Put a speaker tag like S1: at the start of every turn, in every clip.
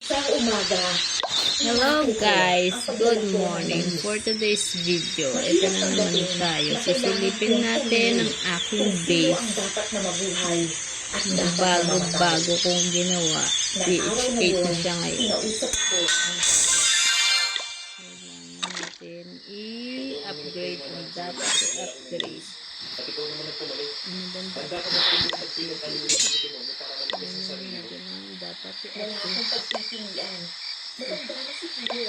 S1: Sa umaga.
S2: Hello guys, good morning. For today's video, ito na naman tayo. Sisilipin natin ang aking base.
S1: Dapat na mabuhay.
S2: Ang bago-bago kong ginawa. PH8 na siya ngayon. Kailangan natin i-upgrade ang dapat i-upgrade. Ano bang dapat i-upgrade? Kailangan natin ang dapat i-upgrade.
S1: Matanda na si Kiro.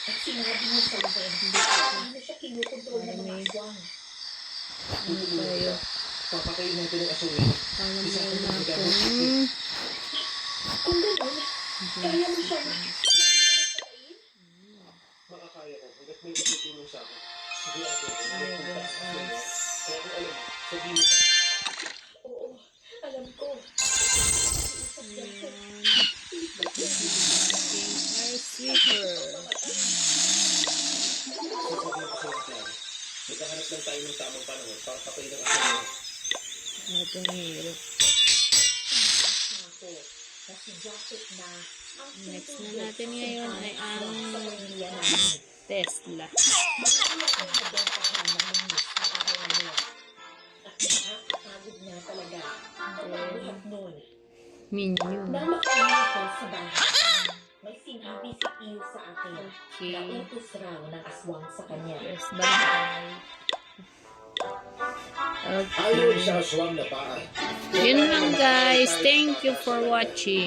S1: At sinabi niya sa akin, hindi siya kinukontrol ng mga aswang.
S2: Ano tayo?
S3: Papakain natin ang asungan.
S2: Alam mo na akong
S1: Kung gano'n, kaya mo siya
S3: Makakaya ko hanggat may matutulong sa akin. Sigurado ako na magpunta sa asungan. Kaya kung alam, sabihin mo sa akin.
S1: Oo, alam ko.
S2: air sweeper.
S3: Sasabihin ko sa mga plano. Magkahanap lang tayo ng tamang panahon para pakain ang asungan.
S2: Itong hirap.
S1: Ako, kasi Joseph na ang
S2: Next na natin ngayon ay ang
S1: sa pamilya namin.
S2: Tesla.
S1: Nakakapagod na talaga ang pagbuhat nun.
S2: Minion.
S1: Nang makain ako sa bahay, may sinabi si Pio sa akin na
S2: Okay.
S1: utos raw ng aswang sa kanya.
S2: Yes, bye.
S3: Ayon
S2: Okay.
S3: sa aswang na paan.
S2: Yun lang guys. Thank you for watching.